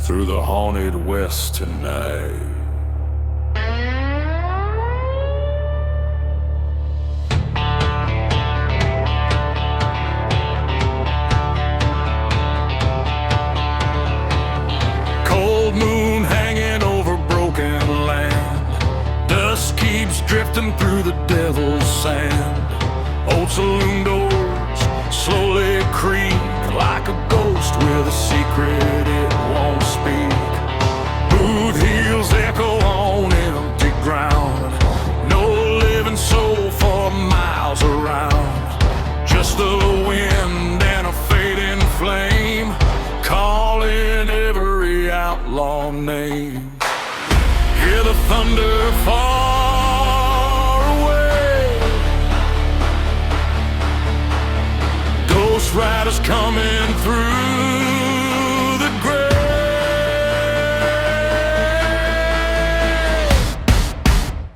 through the haunted west tonight. Cold moon hanging over broken land, dust keeps drifting through the devil's sand. Old saloon doors slowly creak like a ghost with a secret it won't speak. Boot heels echo on empty ground, no living soul for miles around. Just the wind and a fading flame, calling every outlaw name. Hear the thunder far away, ghost riders coming through the grave.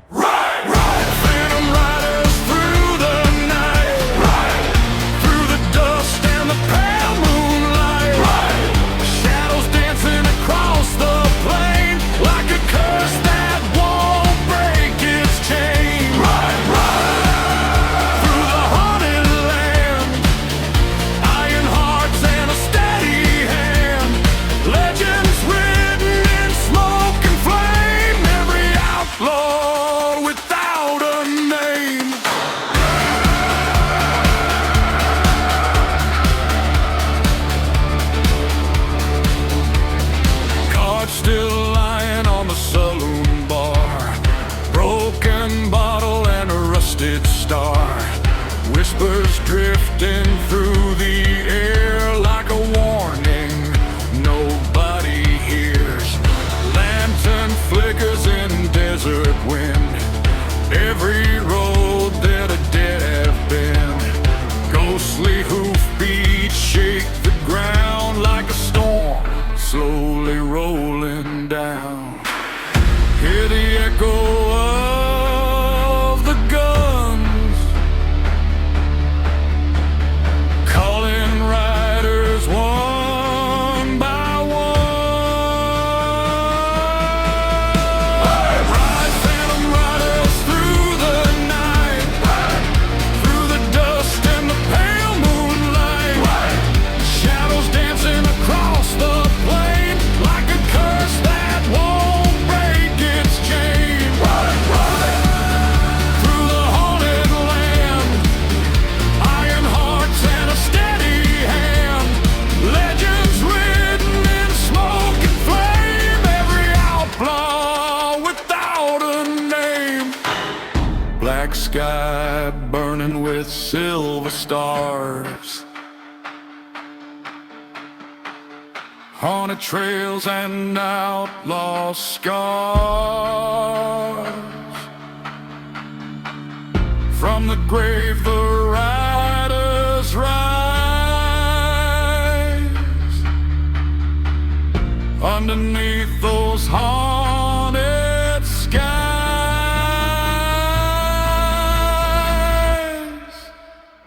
Ride, ride, phantom riders through the night. Ride, through the dust and the pale moonlight. Ride, shadows dancing across the plain like a curse that won't break its chain. Ride, ride, through the haunted land, iron hearts and a steady hand. Legends written in smoke and flame, every outlaw without a name. Cards still lying on the saloon bar, broken bottle and a rusted star. Whispers drifting through the air like a warning nobody hears. Lantern flickers in desert wind, every road that a dead have been. Ghostly hoofbeats shake the ground like a storm slowly rolling down. Hear the echo of the guns, calling riders one by one. Ride, phantom riders through the night. Through the dust and the pale moonlight. Shadows dancing across the plain like a curse that won't break its chain. Through the haunted land, iron hearts and a steady hand. Legends written in smoke and flame, every outlaw without a name. Black sky burning with silver stars, haunted trails and outlaw scars. From the grave the riders rise, underneath those haunted skies.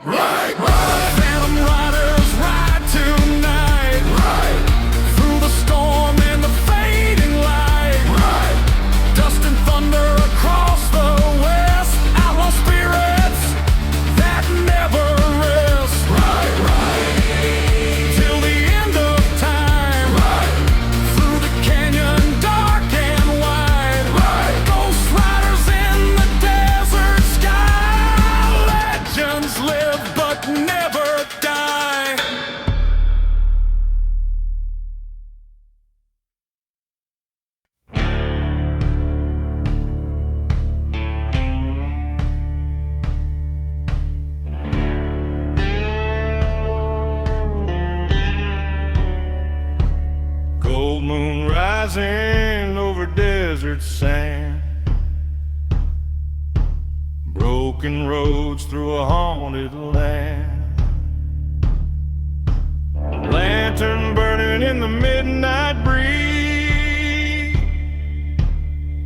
Ride, ride, phantom riders ride tonight. Ride, through the storm and the fading light. Ride, dust and thunder across the west. Outlaw spirits that never rest. Ride, ride, till the end of time. Ride, through the canyon dark and wide. Ride, ghost riders in the desert sky. Legends live but never die. Gold moon rising over desert sand, broken roads through a haunted land. Lantern burning in the midnight breeze,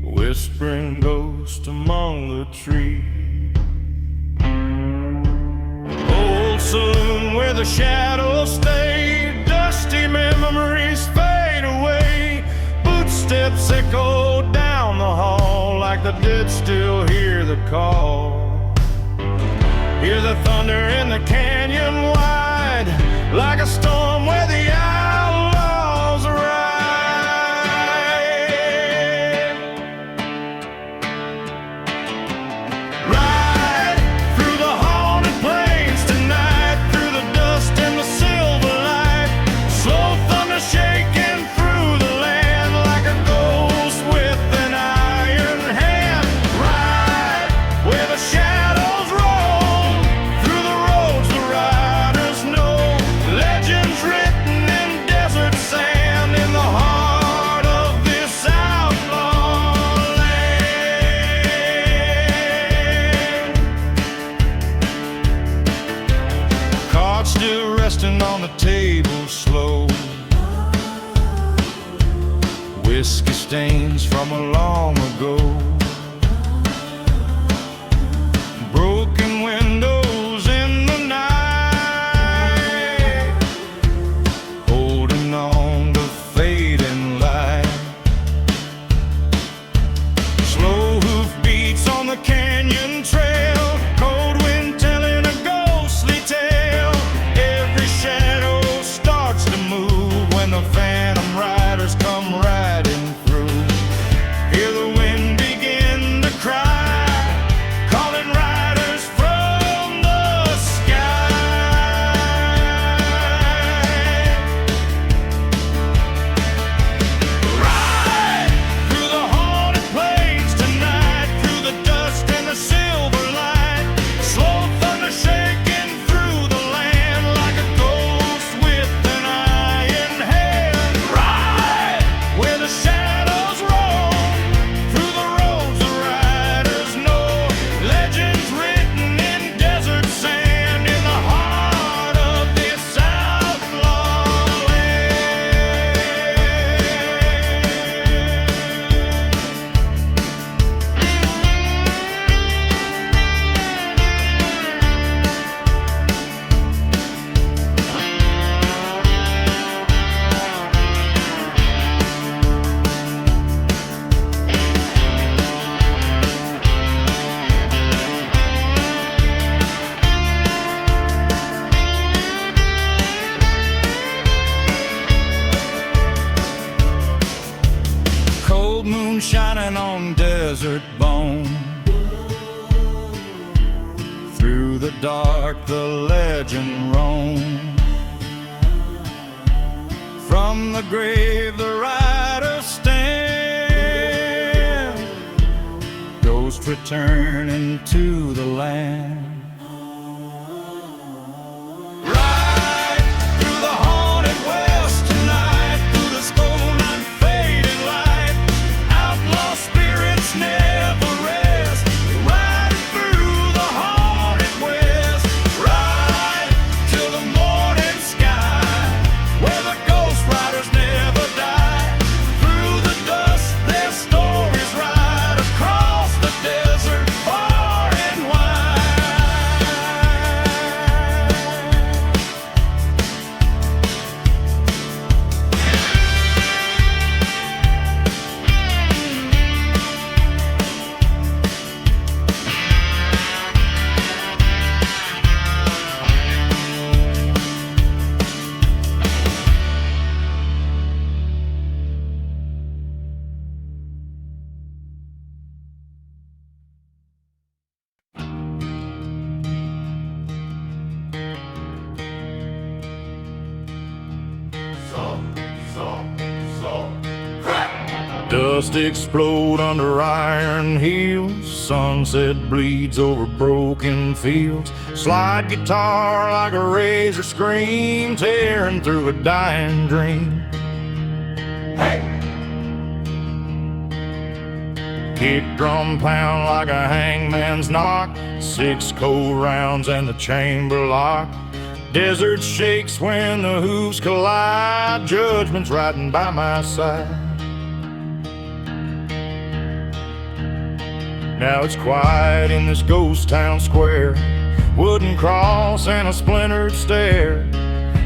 whispering ghost among the trees. Old saloon where the shadows stay, dusty memories fade away. echo down the hall like the dead still hear the call. Hear the thunder in the canyon wide, like a storm where the outlaws ride. Ride through the haunted plains tonight, through the dust and the silver light. Slow thunder shaking through the land like a ghost with an iron hand. Ride where the shadows roll. Still resting on the table slow, whiskey stains from a long ago, broken windows in the night, holding on to fading light. Slow hoof beats on the canyon trail, cold wind telling a ghostly tale. Shadow starts to move when the phantom riders come riding through. Hear the wind begin to cry, calling riders from the sky. Ride through the haunted plains tonight, through the dust and the silver light. Slow thunder shaking through the land like a with an iron hand. Ride where the shadows roam, through the roads the riders know. Legends written in desert sand, in the heart of this outlaw land. Cold moon shining on desert bone. Through the dark the legend roams. From the grave the riders stand, ghosts returning to the land. Dust explode under iron heels. Sunset bleeds over broken fields. Slide guitar like a razor scream, tearing through a dying dream. Hey! Kick drum pound like a hangman's knock. 6 cold rounds and the chamber lock. Desert shakes when the hooves collide. Judgment's riding by my side. Now it's quiet in this ghost town square. Wooden cross and a splintered stair.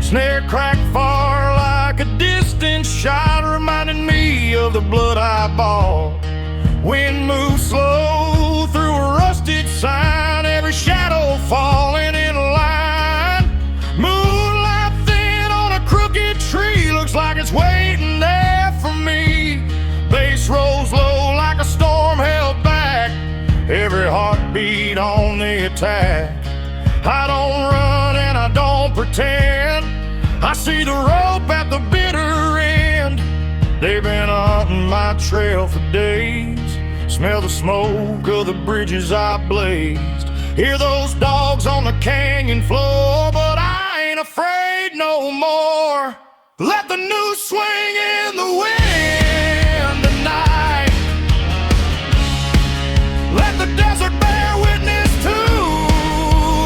Snare cracked far like a distant shot, reminding me of the blood I eyeball. Wind moves slow through a rusted sign, every shadow falling in line. Moonlight thin on a crooked tree, looks like it's waiting there for me. Bass rolls low like a storm held back, every heartbeat on the attack. I don't run and I don't pretend, I see the rope at the bitter end. They've been hunting my trail for days, smell the smoke of the bridges I blazed, hear those dogs on the canyon floor, but I ain't afraid no more. Let the noose swing in the wind tonight, let the desert bear witness to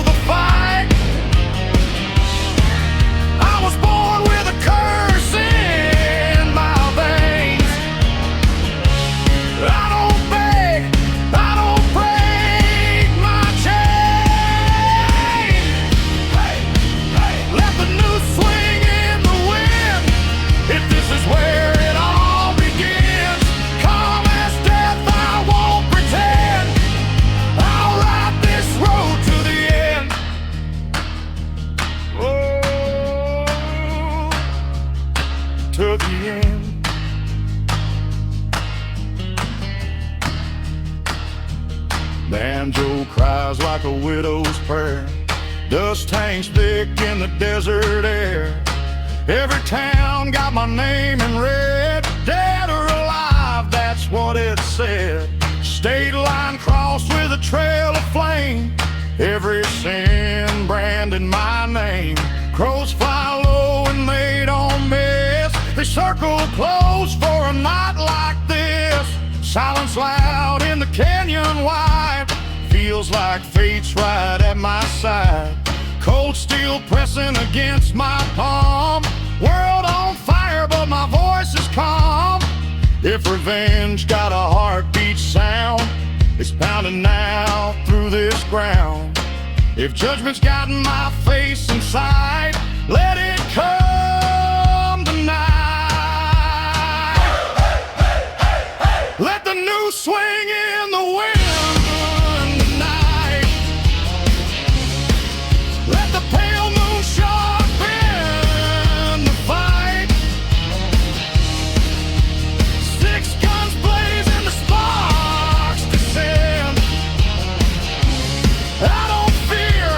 the fight. I was born with a curse in my veins, I don't beg, I don't break my chain. Let the noose swing in the wind, if this is where it all begins. Calm as death, I won't pretend, I'll ride this road to the end. Oh, to the end. Banjo cries like a widow's prayer, dust hangs thick in the desert air. Every town got my name in red, dead or alive, that's what it said. State line crossed with a trail of flame, every sin branded my name. Crows fly low and they don't miss, they circle close for a night like this. Silence loud in the canyon wide, feels like fate's right at my side. Cold steel pressing against my palm, world on fire but my voice is calm. If revenge got a heartbeat sound, it's pounding now through this ground. If judgment's got my face inside, let it come tonight. Let the noose swing in the wind tonight, let the pale moon sharpen the fight. Six guns blaze and the sparks descend, I don't fear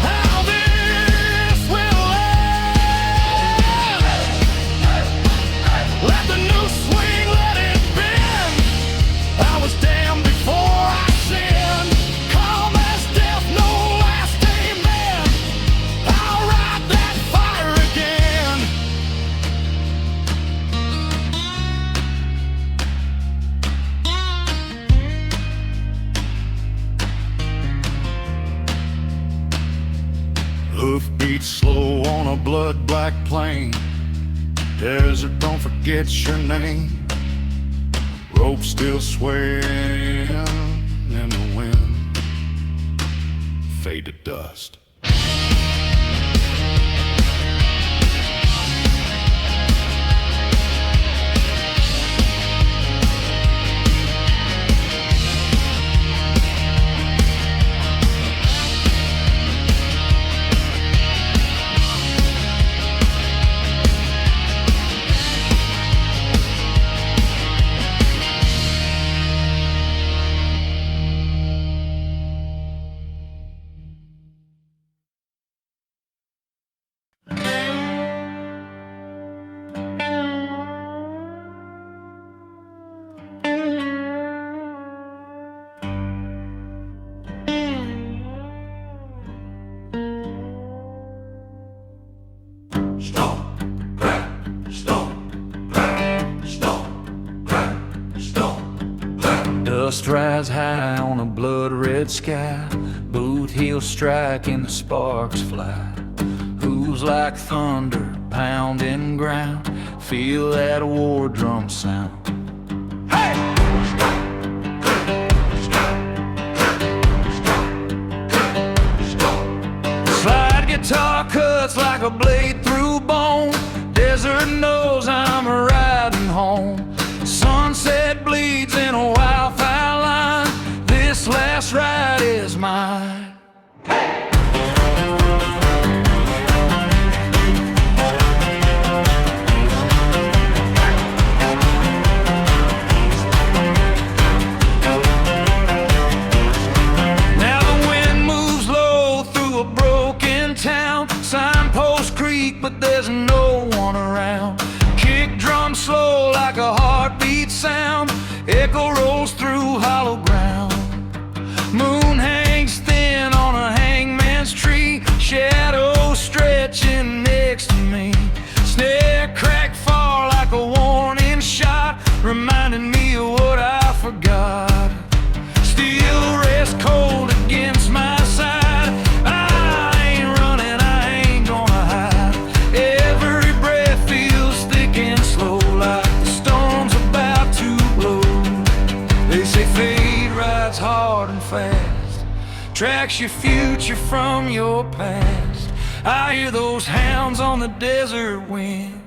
how this will end. Let the noose swing, let it bend, I was damned before I sinned. Calm as death, no last amen, I'll ride that fire again. Hoof beats slow on a blood-black plain, desert don't forget your name. Rope still swaying in the wind, fade to dust. Dust rise high on a blood-red sky, boot heels striking, the sparks fly. Hooves like thunder pounding ground, feel that war drum sound. Hey! Slide guitar cuts like a blade through bone, desert knows I'm riding home. Sunset bleeds in a wildfire line. This last ride is mine. But there's no one around. Kick drum slow like a heartbeat sound. Echo rolls through hollow ground. Moon hangs thin on a hangman's tree. Shadows stretching next to me. Snare crack far like a warning shot, reminding me of what I forgot. Steel rest cold against my side. Tracks your future from your past. I hear those hounds on the desert wind.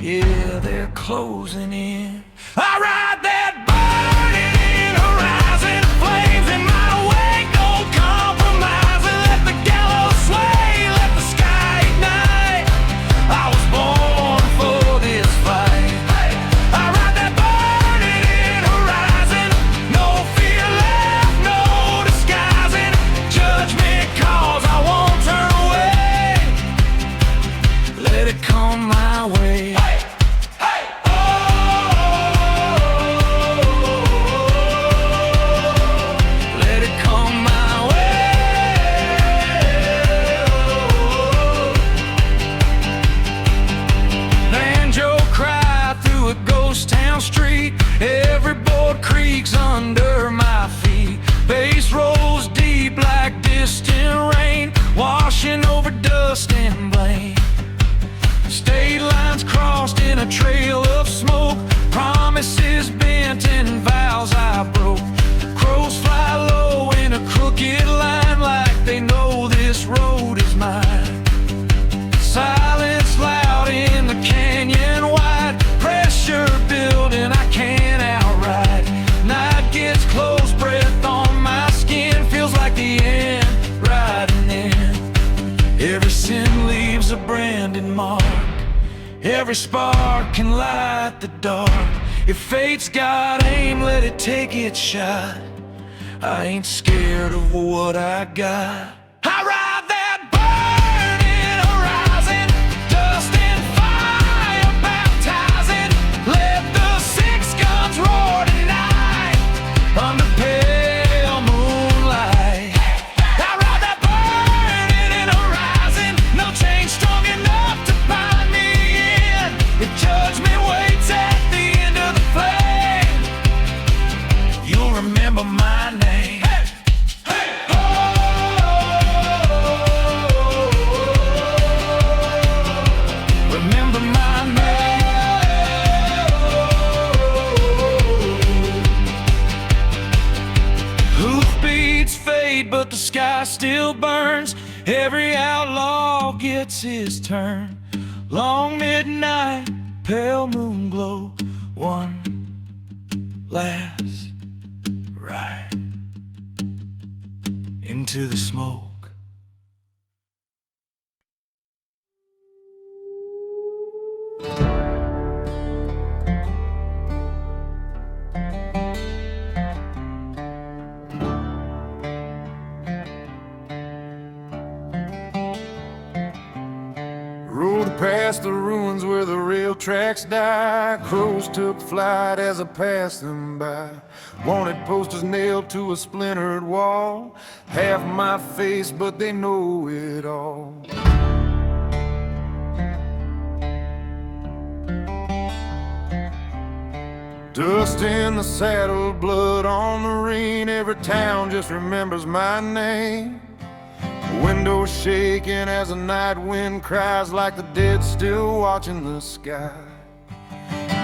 Yeah, they're closing in. I ride that burning horizon, flames in my wake, no compromise. Let the gallows sway, let the sky ignite. I was born for this fight. I ride that burning horizon, no fear left, no disguising. Judge me 'cause I won't turn away. Let it come my way. Street, every board creaks under my feet. Bass rolls deep like distant rain, washing over dust and blame. State lines crossed in a trail of smoke, promises bent and vows I broke. Crows fly low in a crooked line like they know this road is mine. Silence loud in the canyon wide, pressure building I can't outride. Night gets close, breath on my skin, feels like the end riding in. Every sin leaves a branded mark, every spark can light the dark. If fate's got aim, let it take its shot. I ain't scared of what I got. I ride that burning horizon, dust and fire baptizing. Let the six guns roar tonight under pale moonlight. I ride that burning horizon, no chain strong enough to bind me in. If judgment waits at the end of the flame, you'll remember my name. Remember my name. Hoofbeats fade, but the sky still burns. Every outlaw gets his turn. Long midnight, pale moon glow. One last ride into the smoke. Rode past the ruins where the rail tracks die. Crows took flight as I passed them by. Wanted posters nailed to a splintered wall. Half my face, but they know it all. Dust in the saddle, blood on the rein. Every town just remembers my name. Windows shaking as the night wind cries, like the dead still watching the sky.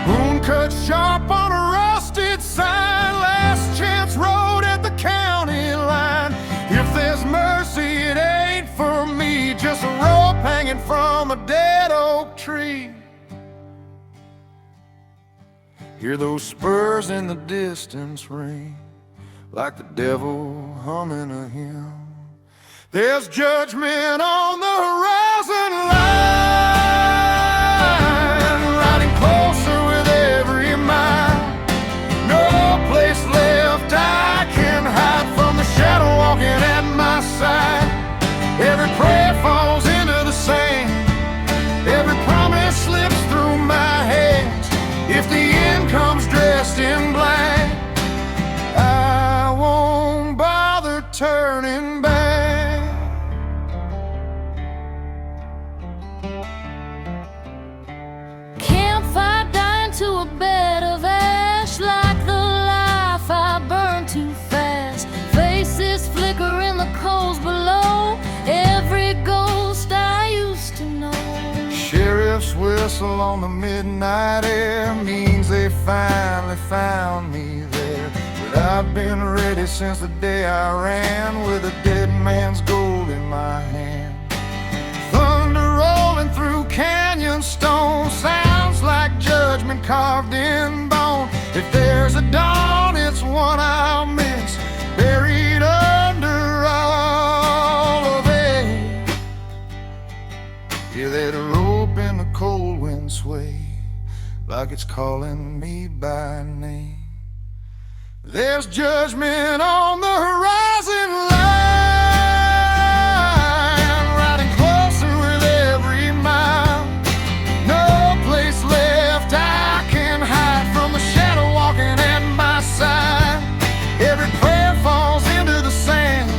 Moon cut sharp on a rusted sign. Last chance road at the county line. If there's mercy, it ain't for me. Just a rope hanging from a dead oak tree. Hear those spurs in the distance ring, like the devil humming a hymn. There's judgment on the horizon line, riding closer with every mile. No place left I can hide from the shadow walking at my side. Every prayer falls into the sand, every promise slips through my hands. If the end comes dressed in black, I won't bother turning back. Campfire dying to a bed of ash, like the life I burned too fast. Faces flicker in the coals below, every ghost I used to know. Sheriff's whistle on the midnight air means they finally found me there. But I've been ready since the day I ran, with a dead man's gold in my hand. Thunder rolling through canyon stone sounds like judgment carved in bone. If there's a dawn, it's one I'll miss, buried under all of it. Yeah, that rope in the cold wind sway, like it's calling me by name. There's judgment on the horizon line, riding closer with every mile. No place left I can hide from the shadow walking at my side. Every prayer falls into the sand,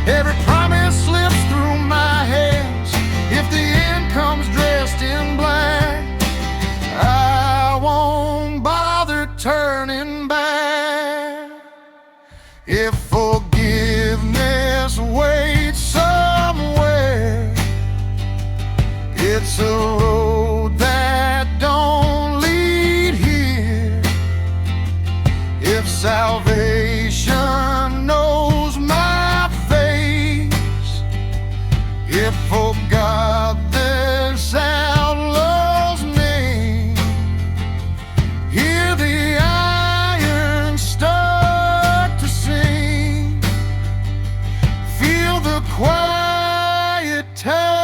every promise slips through my hands. If the end comes dressed in black, I won't bother turning back. If forgiveness waits somewhere, it's a road that don't lead here. If salvation knows my face, if for God this outlaw's name, hear the iron start to sing, feel the quiet tightening.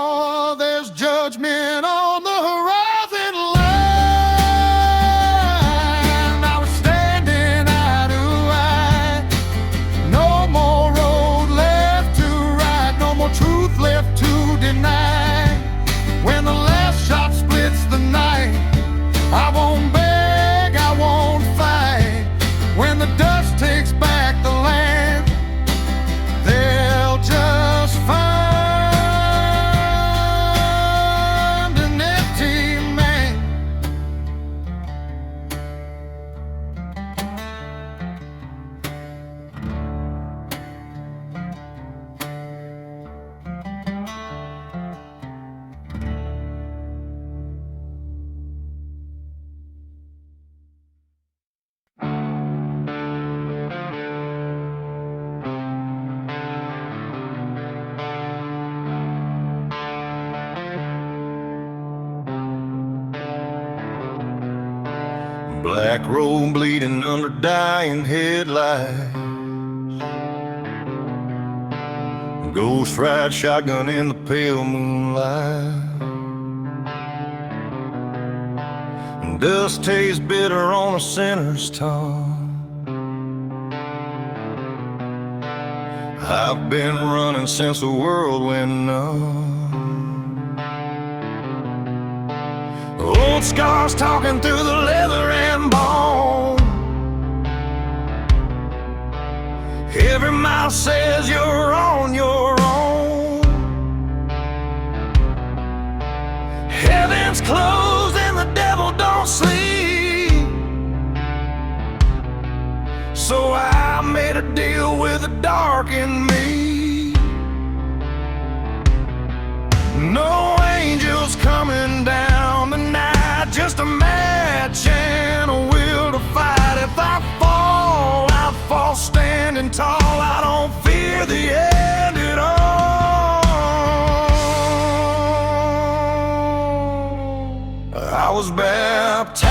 Final, there's judgment on the horizon line. I was standing eye to eye, no more road left to ride, no more truth left to deny. When the last shot splits the night, I won't beg, I won't fight. When the dust takes back the land, they'll just find an empty man. Black road bleeding under dying headlights, ghost ride shotgun in the pale moonlight. Dust tastes bitter on a sinner's tongue. I've been running since the world went numb. Old scars talking through the leather and bone. Every mile says you're on your own. Heaven's closed and the devil don't sleep, so I made a deal with the dark in me. No angels coming down tonight, just a match and a will to fight. If I fall I was baptized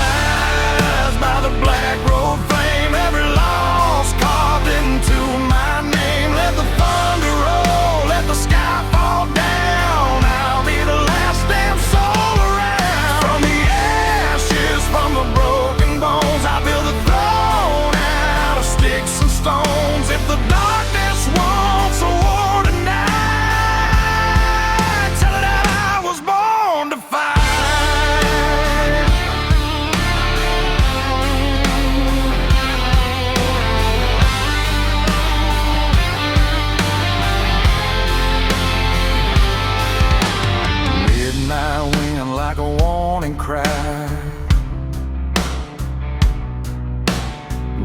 by the black road flame. Every loss carved into my name. Let the thunder roll, let the sky fall down. I'll be the last damn soul around. From the ashes, from the broken bones, I build a throne out of sticks and stones. If the darkness wants a war tonight, tell it that I was born to fight. Midnight wind like a warning cry.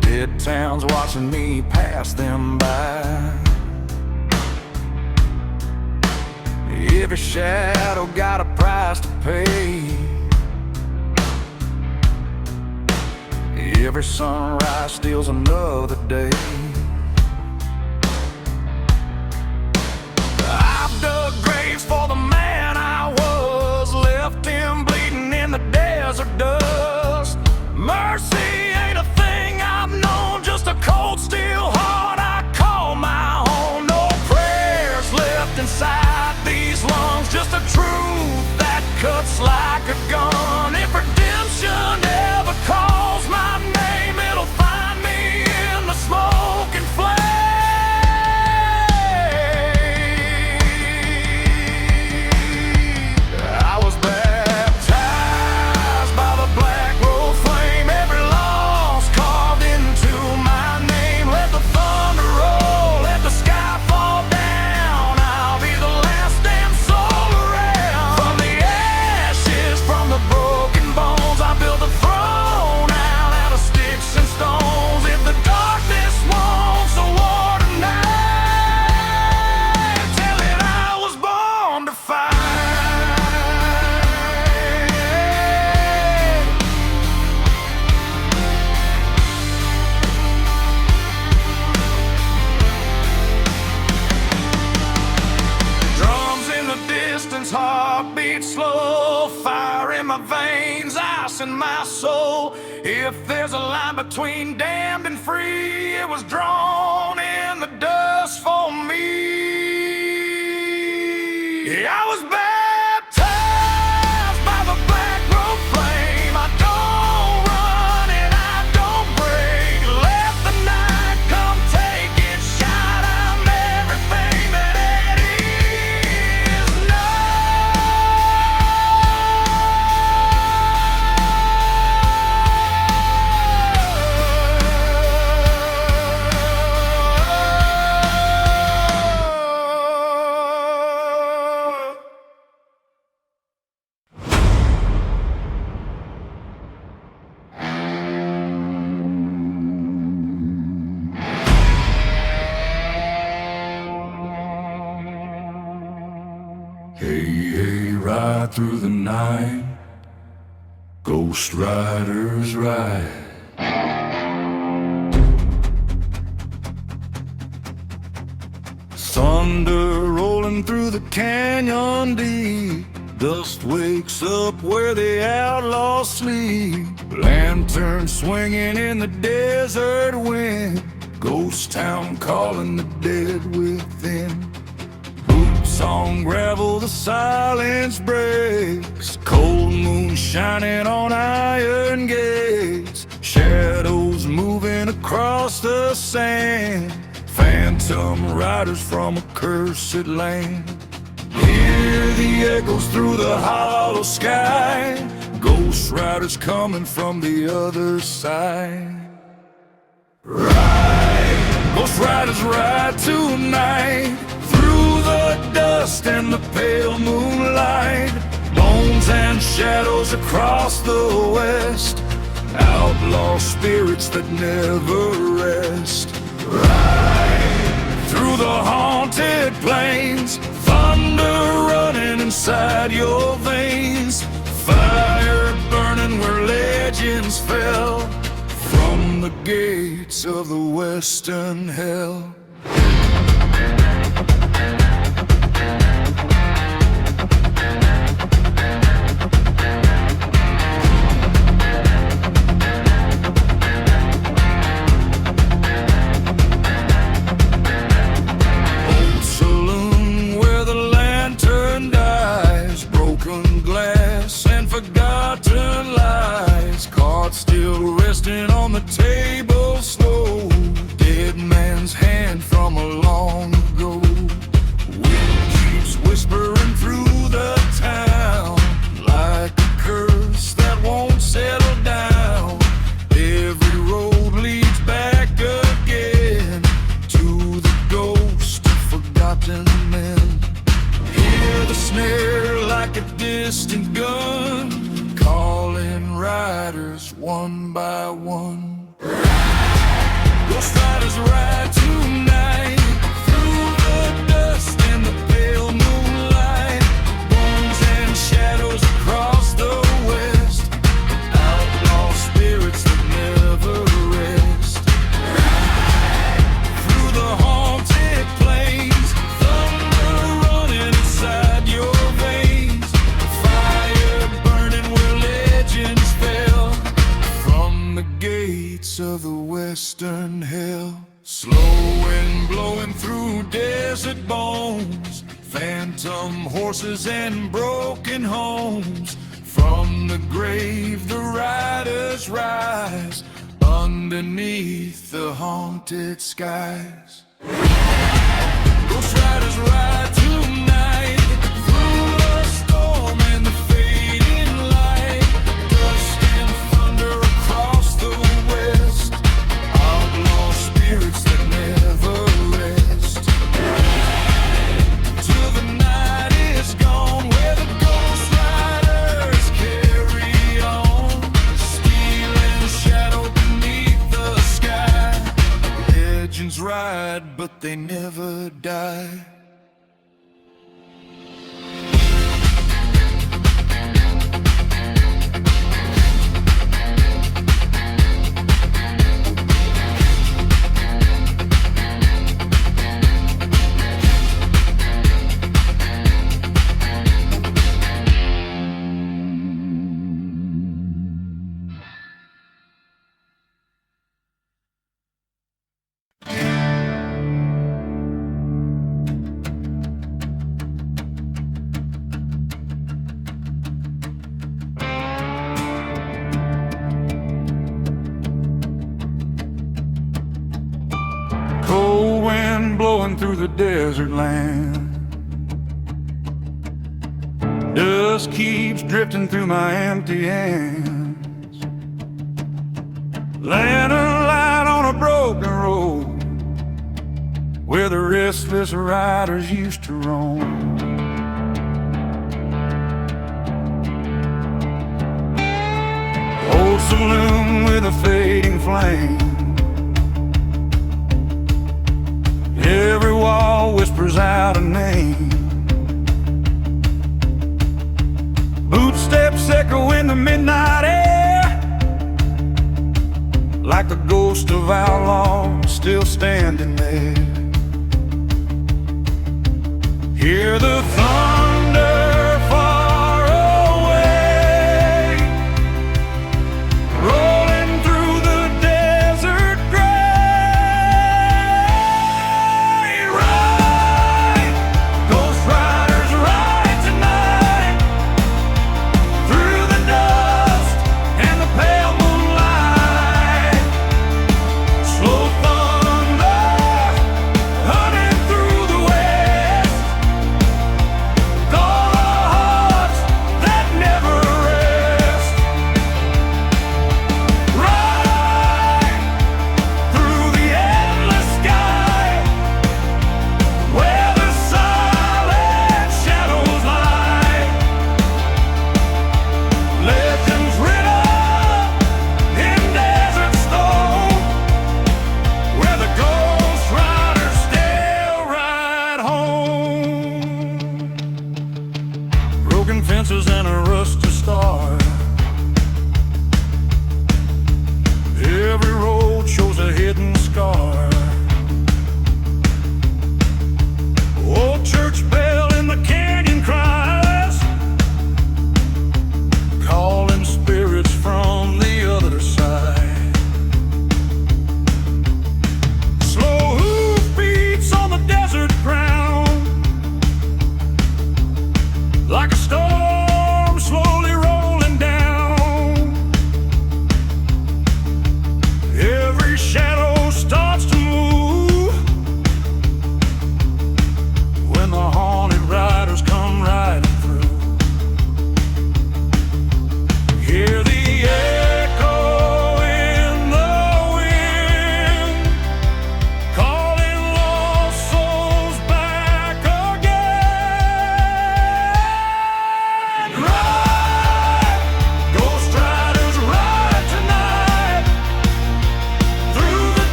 Dead towns watching me pass them by. Every shadow got a price to pay. Every sunrise steals another day. I've dug graves for the man I was, left him bleeding in the desert dust. Mercy ain't a thing I've known, just a cold steel heart I call my own. No prayers left inside these lungs, just a truth that cuts like a gun. If redemption ever calls my name, it'll find me in the smoke and flame. I was baptized by the black road flame. Every loss carved into my name. Let the thunder roll, let the sky fall down. I'll be the last damn soul around. From the ashes, from the broken bones, I build a throne out of sticks and stones. If the darkness wants a war tonight, tell it I was born to fight. Drums in the distance, heartbeat slow, fire in my veins, ice in my soul. If there's a line between damned and free, it was drawn in the dust for me. I was baptized by the black road flame. I don't run and I don't break. Let the night come take its shot. I'm everything that it is Hey, hey, ride through the night, ghost riders ride. Thunder rolling through the canyon deep. Dust wakes up where the outlaws sleep. Lantern swinging in the desert wind. Ghost town calling the dead within. Boots on gravel, the silence breaks. Cold moon shining on iron gates. Shadows moving across the sand. Phantom riders from a cursed land. Hear the echoes through the hollow sky. Ghost riders coming from the other side. Ride, ghost riders ride tonight. Through the dust and the pale moonlight. Bones and shadows across the west. Outlaw spirits that never rest. Ride through the haunted plains. Thunder running inside your veins. Fire burning where legends fell. From the gates of the western hell. heart still resting on the table slow. Dead man's hand from a long ago. Wind keeps whispering through the town like a curse that won't settle down. Every road leads back again to the ghost of forgotten men. Hear the snare like a distant gun, calling riders one by one. Ghost riders ride tonight through the dust and the pale moonlight. Bones and shadows across the west. Outlaw spirits that never rest. Through the haunted plains, thunder running inside your veins. Fire burning where legends fell from the gates of the western hell. Slow wind blowing through desert bones, phantom horses and broken homes. From the grave the riders rise, underneath the haunted skies. Ghost riders ride tonight through the storm and the fading light. Dust and thunder across the west. Outlaw spirits that never rest. Till the night is gone, where the ghost riders carry on. Steel and shadow beneath the sky. Legends ride, but they never die. Cold wind blowing through the desert land. Dust keeps drifting through my empty hands. Laying a light on a broken road where the restless riders used to roam. Old saloon with a fading flame. Every wall whispers out a name. Footsteps echo in the midnight air, like the ghost of Outlaw still standing there. Hear the thunder far away, rolling through the desert gray. Ride, ghost riders ride tonight, through the dust and the pale moonlight. Slow thunder hunting through the west.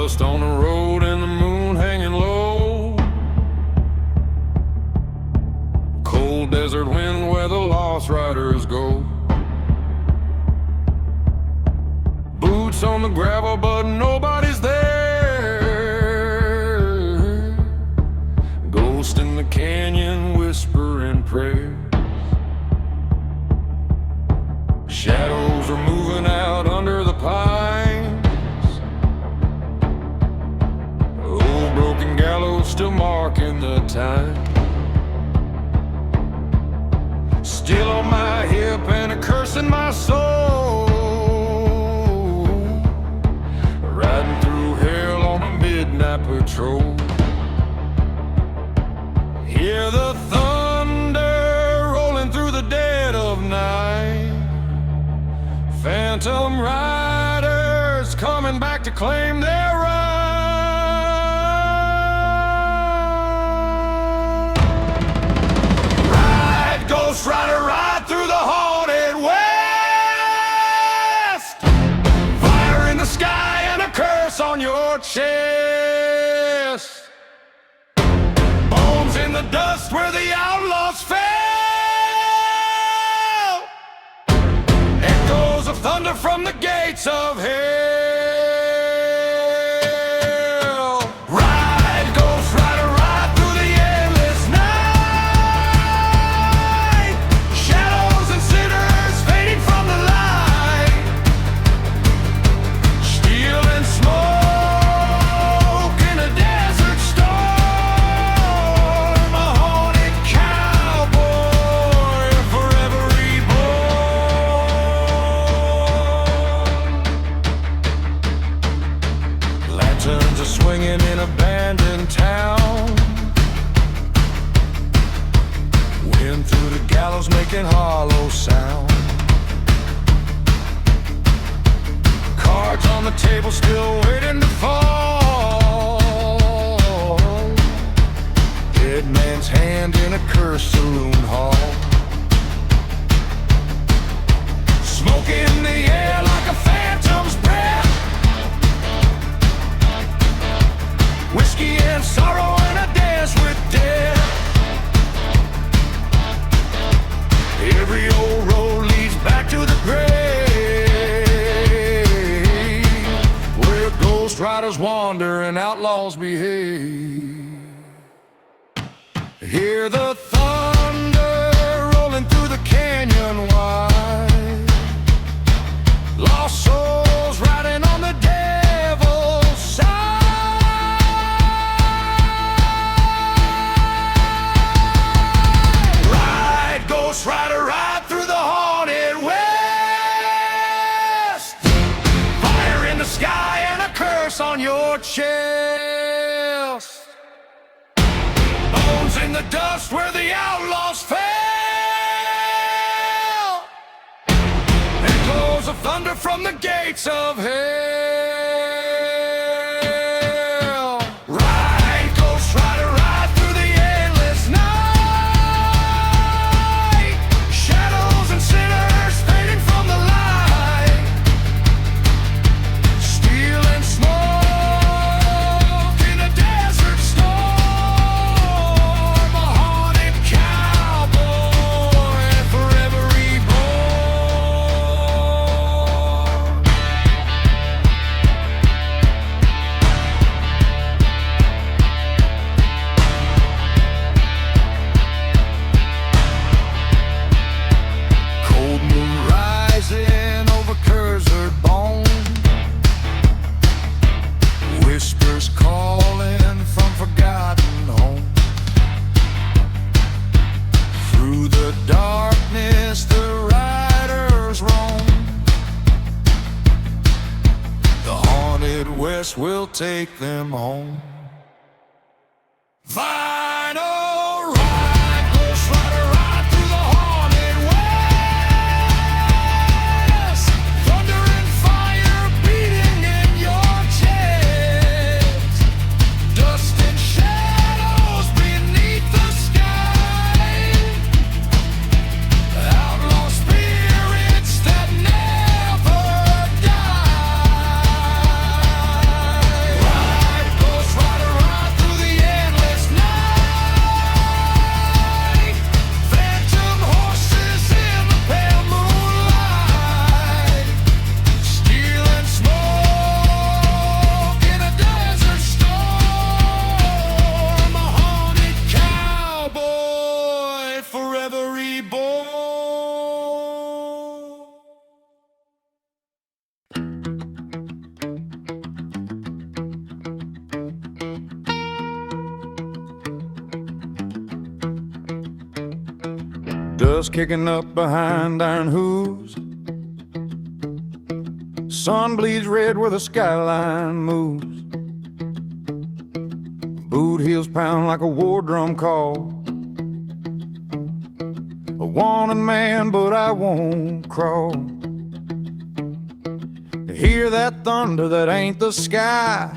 dust on the road and the moon hanging low. Cold desert wind where the lost riders go. Boots on the gravel but nobody's there. Ghost in the canyon whispering prayers. Shadows are moving out under the pines. Old broken gallows still marking the time. Still on my hip and a curse in my soul. Riding through hell on a midnight patrol. Hear the thunder rolling through the dead of night. Phantom riders coming back to claim their right. Ride, Ghost Rider, ride through the haunted west. Fire in the sky and a curse on your chest. Bones in the dust where the outlaws fell. Echoes of thunder from the gates of hell. Ride, Ghost Rider, ride through the endless night. Shadows and sinners fading from the light. Steel and smoke in a desert storm. A haunted cowboy forever reborn. Lanterns are swinging in abandoned town. Wind through the gallows making hollow sound. Cards on the table still waiting to fall. Dead man's hand in a cursed saloon hall. Smoke in the air like a phantom's breath. Whiskey and sorrow and a dance with death. Every old road leads back to the grave, where ghost riders wander and outlaws behave. Hear the thunder rolling through the canyon wide. Lost souls riding on the devil's side. Ride, Ghost Rider, ride through the haunted west. Fire in the sky and a curse on your chest. Bones in the dust where the outlaws fell. Echoes of thunder from the gates of hell. Ride, Ghost Rider, ride through the endless night. Shadows and sinners fading from the light. Steel and smoke in a desert storm. A haunted cowboy forever reborn. Cold moon rising over cursed bone. Whispers calling from forgotten home. Through the darkness the riders roam. The haunted west will take them home. Final ride, Ghost Rider, ride through the haunted west. Thunder and fire beating in your chest. Dust and shadows beneath the sky. Outlaw spirits that never die. dust kicking up behind iron hooves. Sun bleeds red where the skyline moves. Boot heels pound like a war drum call. A wanted man, but I won't crawl. Hear that thunder, that ain't the sky.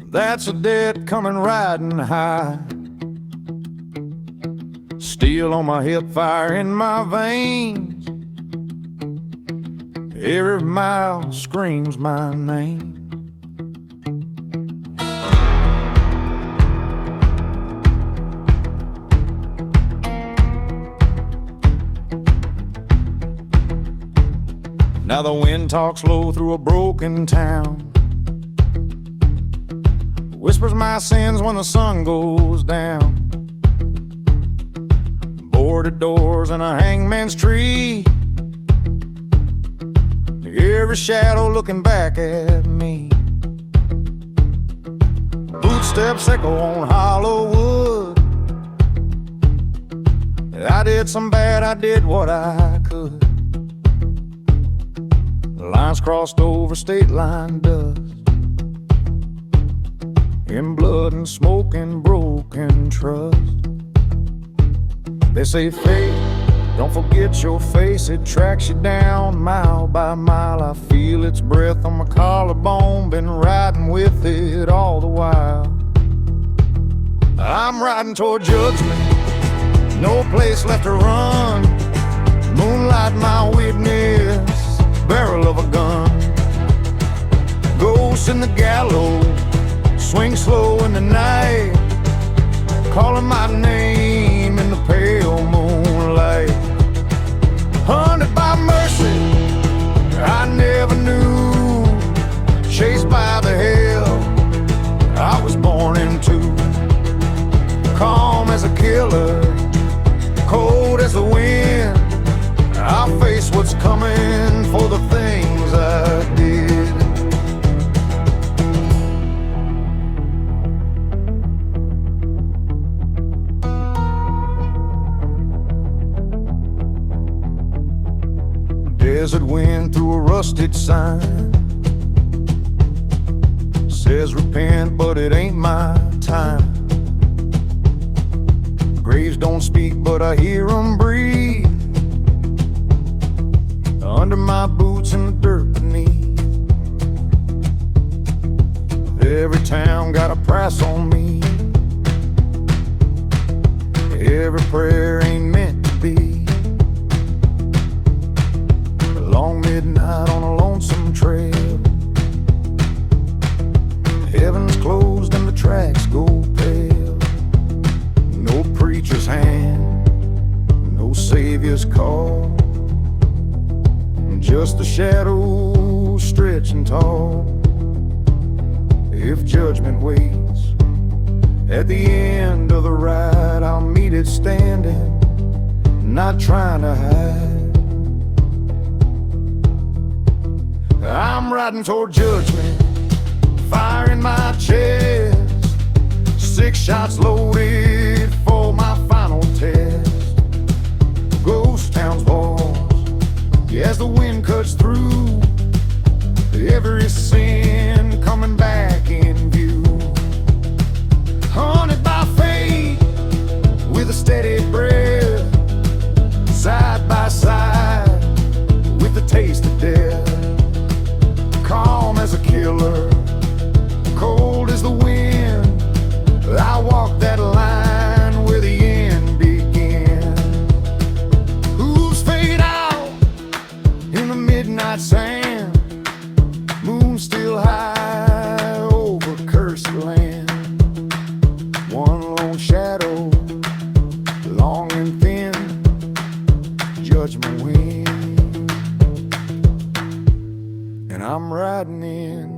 That's a dead coming riding high. Steel on my hip, fire in my veins. Every mile screams my name. Now the wind talks low through a broken town, whispers my sins when the sun goes down. Boarded doors and a hangman's tree, every shadow looking back at me. Footsteps echo on hollow wood. I did some bad, I did what I could. Lines crossed over state line dust, in blood and smoke and broken trust. They say fate, don't forget your face. It tracks you down mile by mile. I feel its breath on my collarbone, been riding with it all the while. I'm riding toward judgment, no place left to run. Moonlight my witness, barrel of a gun. Ghosts in the gallows, swing slow in the night, calling my name in the pale moonlight. Hunted by mercy I never knew, chased by the hell I was born into. Calm as a killer, cold as the wind, I'll face what's coming for the things I did. Desert wind through a rusted sign, says repent, but it ain't my time. Graves don't speak, but I hear them breathe under my boots in the dirt beneath. Every town got a price on me, every prayer ain't meant to be. A long midnight on a lonesome trail, heaven's closed and the tracks go pale. No preacher's hand, no savior's call, just the shadows stretching tall. If judgment waits at the end of the ride, I'll meet it standing, not trying to hide. I'm riding toward judgment, fire in my chest, 6 shots loaded for my final test. Ghost town's walls, as the wind cuts through, every sin coming back in view. Haunted by fate with a steady breath, side by side with the taste of death. Calm as a killer, cold as the wind, I walk that line where the end began. Who's fade out in the midnight sand, moon still high over cursed land. One lone shadow, long and thin, judgment wind, and I'm riding in.